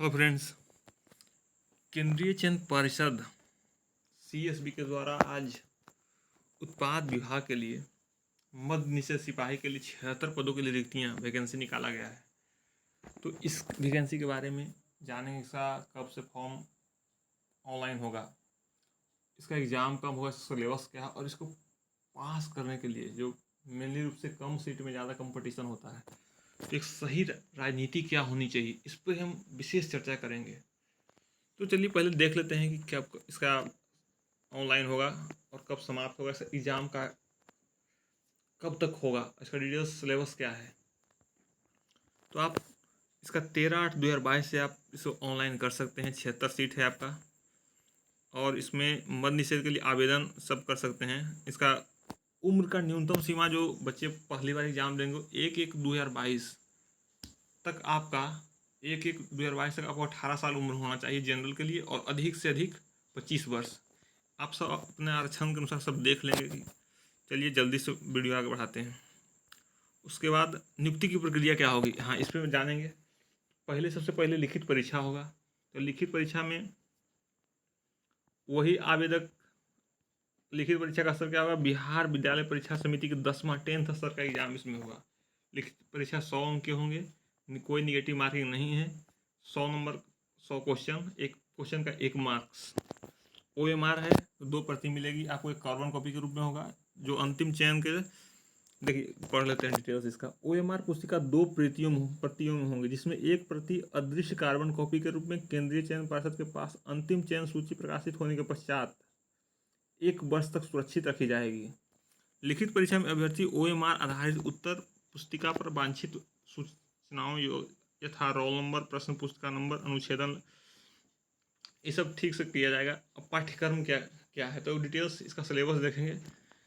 Hello friends. केंद्रीय चयन परिषद सीएसबी के द्वारा आज उत्पाद विभाग के लिए मध्य निषेध सिपाही के लिए 76 पदों के लिए रिक्तियाँ वैकेंसी निकाला गया है। तो इस वैकेंसी के बारे में जानेंगे, इसका कब से फॉर्म ऑनलाइन होगा, इसका एग्ज़ाम कब होगा, सिलेबस क्या है, और इसको पास करने के लिए जो मेनली रूप से कम सीट में ज़्यादा कंपटीशन होता है, तो एक सही राजनीति क्या होनी चाहिए, इस पर हम विशेष चर्चा करेंगे। तो चलिए पहले देख लेते हैं कि क्या इसका ऑनलाइन होगा और कब समाप्त होगा, इसका एग्ज़ाम का कब तक होगा, इसका डिटेल्स सिलेबस क्या है। तो आप इसका 13/8/2022 से आप इसको ऑनलाइन कर सकते हैं। 76 सीट है आपका, और इसमें मद्य निषेध के लिए आवेदन सब कर सकते हैं। इसका उम्र का न्यूनतम सीमा जो बच्चे पहली बार एग्जाम देंगे 1/1/2022 तक आपका 1/1/2022 तक आपको 18 साल उम्र होना चाहिए जनरल के लिए, और अधिक से अधिक 25 वर्ष। आप सब अपने आरक्षण के अनुसार सब देख लेंगे कि चलिए जल्दी से वीडियो आगे बढ़ाते हैं। उसके बाद नियुक्ति की प्रक्रिया क्या होगी, हाँ इस पर जानेंगे। सबसे पहले लिखित परीक्षा होगा। तो लिखित परीक्षा में वही आवेदक, लिखित परीक्षा का स्तर क्या होगा, बिहार विद्यालय परीक्षा समिति के 10वां 10th स्तर का एग्जाम इसमें होगा। लिखित परीक्षा 100 अंक के होंगे, कोई निगेटिव मार्किंग नहीं है। 100 नंबर 100 क्वेश्चन, एक क्वेश्चन का 1 मार्क्स। OMR है तो 2 प्रति मिलेगी आपको, एक कार्बन कॉपी के रूप में होगा। जो अंतिम चयन के, देखिए पढ़ लेते हैं डिटेल्स इसका। OMR पुस्तिका 2 प्रतियों में होंगे, जिसमें 1 प्रति अदृश्य कार्बन कॉपी के रूप में केंद्रीय चयन परिषद के पास अंतिम चयन सूची प्रकाशित होने के पश्चात 1 वर्ष तक सुरक्षित रखी जाएगी। लिखित परीक्षा में अभ्यर्थी OMR आधारित उत्तर पुस्तिका पर वांछित सूचनाओं यथा रोल नंबर, प्रश्न पुस्तिका नंबर, अनुच्छेदन, ये सब ठीक से किया जाएगा। अब पाठ्यक्रम क्या है, तो डिटेल्स इसका सिलेबस देखेंगे।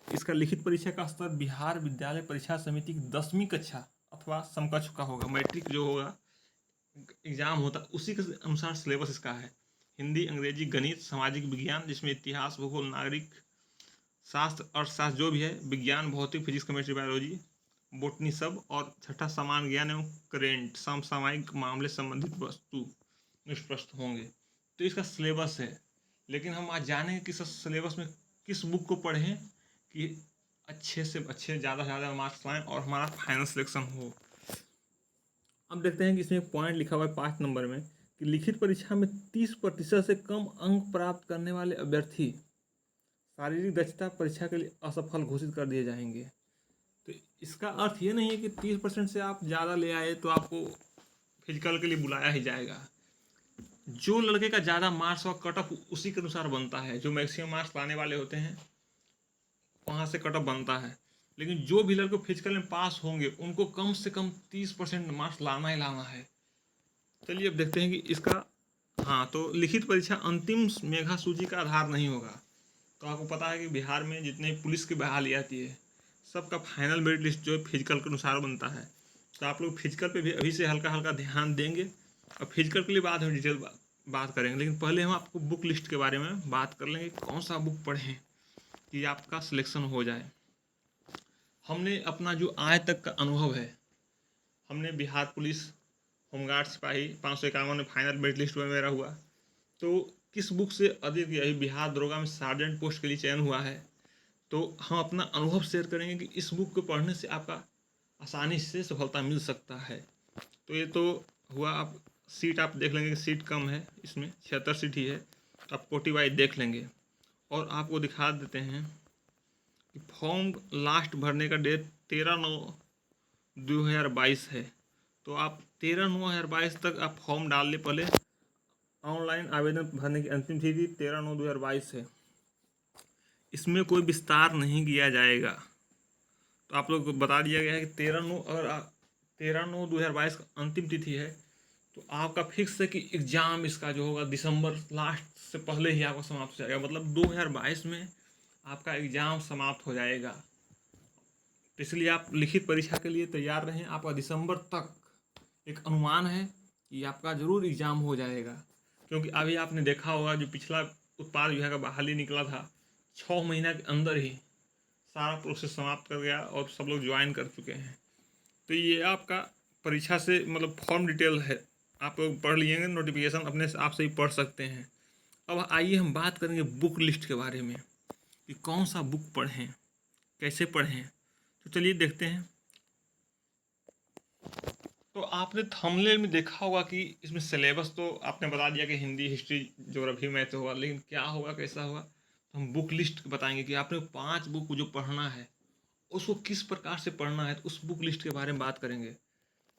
इसका लिखित परीक्षा का स्तर बिहार विद्यालय परीक्षा समिति की 10वीं कक्षा अथवा समकक्ष का होगा। मैट्रिक जो होगा एग्जाम होता उसी के अनुसार सिलेबस इसका है। हिंदी, अंग्रेजी, गणित, सामाजिक विज्ञान जिसमें इतिहास, भूगोल, नागरिक शास्त्र, अर्थशास्त्र जो भी है, विज्ञान, भौतिक, फिजिक्स, केमिस्ट्री, बायोलॉजी, बोटनी सब, और छठा सामान्य ज्ञान एवं करेंट समसामयिक मामले संबंधित वस्तु निष्प्रश्न होंगे। तो इसका सिलेबस है। लेकिन हम आज जानेंगे कि इस सिलेबस में किस बुक को पढ़ें कि अच्छे से अच्छे, ज़्यादा से ज़्यादा मार्क्स लाएँ और हमारा फाइनल सिलेक्शन हो। अब देखते हैं कि इसमें एक पॉइंट लिखा हुआ है 5 नंबर में कि लिखित परीक्षा में 30% से कम अंक प्राप्त करने वाले अभ्यर्थी शारीरिक दक्षता परीक्षा के लिए असफल घोषित कर दिए जाएंगे। तो इसका अर्थ ये नहीं है कि 30% से आप ज़्यादा ले आए तो आपको फिजिकल के लिए बुलाया ही जाएगा। जो लड़के का ज़्यादा मार्क्स और कट ऑफ उसी के अनुसार बनता है। जो मैक्सिमम मार्क्स लाने वाले होते हैं वहाँ से कट ऑफ बनता है। लेकिन जो भी लड़के फिजिकल में पास होंगे उनको कम से कम 30% मार्क्स लाना ही लाना है। चलिए अब देखते हैं कि इसका, हाँ तो लिखित परीक्षा अंतिम मेधा सूची का आधार नहीं होगा। तो आपको पता है कि बिहार में जितने पुलिस की बहाली आती है सबका फाइनल मेरिट लिस्ट जो है फिजिकल के अनुसार बनता है। तो आप लोग फिजिकल पे भी अभी से हल्का हल्का ध्यान देंगे, और फिजिकल के लिए बाद में डिटेल बात करेंगे। लेकिन पहले हम आपको बुक लिस्ट के बारे में बात कर लेंगे, कौन सा बुक पढ़ें कि आपका सिलेक्शन हो जाए। हमने अपना जो आज तक का अनुभव है, हमने बिहार पुलिस, होमगार्ड सिपाही 551 में फाइनल मेरिट लिस्ट में मेरा हुआ। तो किस बुक से अधिक, यही बिहार दरोगा में सार्जेंट पोस्ट के लिए चयन हुआ है। तो हम अपना अनुभव शेयर करेंगे कि इस बुक को पढ़ने से आपका आसानी से सफलता मिल सकता है। तो ये तो हुआ। आप सीट आप देख लेंगे कि सीट कम है, इसमें 76 सीट ही है, तो आप कोटी वाइज देख लेंगे। और आपको दिखा देते हैं कि फॉर्म लास्ट भरने का डेट 13/9/2022 है। तो आप 13/9/2022 तक आप फॉर्म डाल लें। पहले ऑनलाइन आवेदन भरने की अंतिम तिथि 13/9/2022 है। इसमें कोई विस्तार नहीं किया जाएगा। तो आप लोग को बता दिया गया है कि 13/9/2022 का अंतिम तिथि है। तो आपका फिक्स है कि एग्ज़ाम इसका जो होगा दिसंबर लास्ट से पहले ही आपका समाप्त हो जाएगा। मतलब 2022 में आपका एग्ज़ाम समाप्त हो जाएगा। इसलिए आप लिखित परीक्षा के लिए तैयार रहें। आपका दिसंबर तक एक अनुमान है कि आपका ज़रूर एग्ज़ाम हो जाएगा। क्योंकि अभी आपने देखा होगा जो पिछला उत्पाद विभाग का बहाली निकला था, 6 महीना के अंदर ही सारा प्रोसेस समाप्त कर गया और सब लोग ज्वाइन कर चुके हैं। तो ये आपका परीक्षा से मतलब फॉर्म डिटेल है, आप लोग पढ़ लिएंगे, नोटिफिकेशन अपने आप से ही पढ़ सकते हैं। अब आइए हम बात करेंगे बुक लिस्ट के बारे में कि कौन सा बुक पढ़ें, कैसे पढ़ें। तो चलिए देखते हैं। तो आपने थंबनेल में देखा होगा कि इसमें सिलेबस तो आपने बता दिया कि हिंदी, हिस्ट्री, ज्योग्राफी, मैथ होगा, लेकिन क्या होगा, कैसा होगा, तो हम बुक लिस्ट बताएंगे कि आपने 5 बुक जो पढ़ना है उसको किस प्रकार से पढ़ना है, तो उस बुक लिस्ट के बारे में बात करेंगे।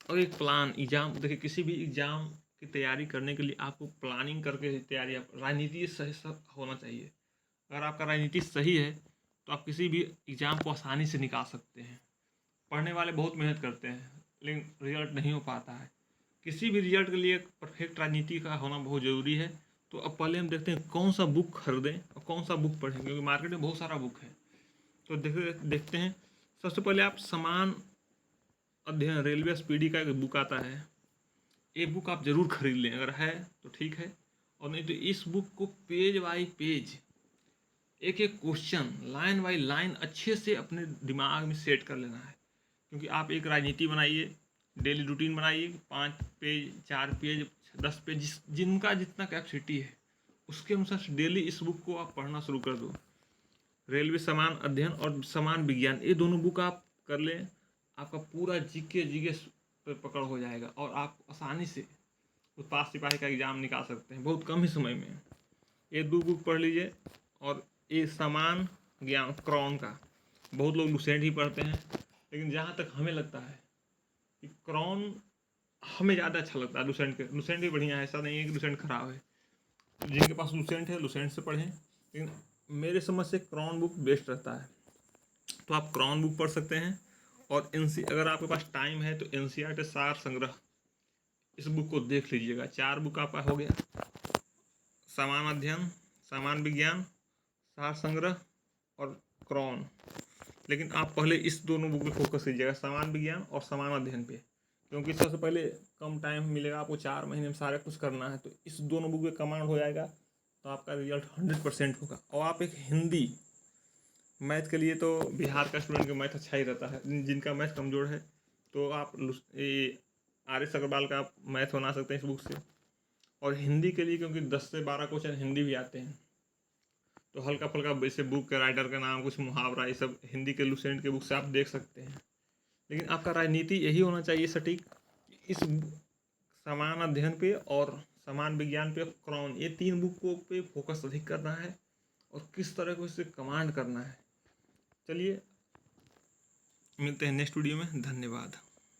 और एक प्लान, एग्जाम, देखिए किसी भी एग्जाम की तैयारी करने के लिए आपको प्लानिंग करके तैयारी, राजनीति सही सब होना चाहिए। अगर आपका राजनीति सही है तो आप किसी भी एग्ज़ाम को आसानी से निकाल सकते हैं। पढ़ने वाले बहुत मेहनत करते हैं लेकिन रिजल्ट नहीं हो पाता है। किसी भी रिजल्ट के लिए परफेक्ट राजनीति का होना बहुत ज़रूरी है। तो अब पहले हम देखते हैं कौन सा बुक खरीदें और कौन सा बुक पढ़ें, क्योंकि मार्केट में बहुत सारा बुक है। तो देखते हैं। सबसे पहले आप समान अध्ययन, रेलवे स्पीडी का एक बुक आता है, ये बुक आप ज़रूर खरीद लें, अगर है तो ठीक है, और नहीं तो इस बुक को पेज बाई पेज, एक एक क्वेश्चन, लाइन बाई लाइन अच्छे से अपने दिमाग में सेट कर लेना है। क्योंकि आप एक राजनीति बनाइए, डेली रूटीन बनाइए, 5 पेज, 4 पेज, 10 पेज, जिनका जितना कैपेसिटी है उसके अनुसार डेली इस बुक को आप पढ़ना शुरू कर दो। रेलवे समान अध्ययन और समान विज्ञान, ये दोनों बुक आप कर लें, आपका पूरा जीके पे पकड़ हो जाएगा और आप आसानी से उत्पाद सिपाही का एग्ज़ाम निकाल सकते हैं बहुत कम ही समय में। ये 2 बुक पढ़ लीजिए। और ये समान ज्ञान क्रॉन का, बहुत लोग लुसेंट ही पढ़ते हैं, लेकिन जहाँ तक हमें लगता है कि क्रॉन हमें ज़्यादा अच्छा लगता है। लुसेंट भी बढ़िया है, ऐसा नहीं है कि लुसेंट खराब है। जिनके पास लुसेंट है लुसेंट से पढ़ें, लेकिन मेरे समझ से क्रॉन बुक बेस्ट रहता है। तो आप क्रॉन बुक पढ़ सकते हैं। और अगर आपके पास टाइम है तो NCERT सार संग्रह, इस बुक को देख लीजिएगा। 4 बुक आपका हो गया, समान अध्ययन, समान विज्ञान, सार संग्रह और क्रॉन। लेकिन आप पहले इस दोनों बुक पे फोकस कीजिएगा, समान विज्ञान और समान अध्ययन पे, क्योंकि सबसे पहले कम टाइम मिलेगा आपको, 4 महीने में सारा कुछ करना है। तो इस दोनों बुक पे कमांड हो जाएगा तो आपका रिजल्ट 100% होगा। और आप एक हिंदी, मैथ के लिए तो बिहार का स्टूडेंट का मैथ अच्छा ही रहता है, जिनका मैथ कमज़ोर है तो आप ये RS अग्रवाल का आप मैथ बना सकते हैं इस बुक से। और हिंदी के लिए क्योंकि 10 से 12 क्वेश्चन हिंदी भी आते हैं, तो हल्का फुल्का वैसे बुक के राइटर का नाम, कुछ मुहावरा, ये सब हिंदी के लुसेंट के बुक से आप देख सकते हैं। लेकिन आपका राजनीति यही होना चाहिए सटीक, इस समान अध्ययन पे और समान विज्ञान पे, क्रॉन, ये 3 बुकों पे फोकस अधिक करना है और किस तरह को इससे कमांड करना है। चलिए मिलते हैं नेक्स्ट वीडियो में। धन्यवाद।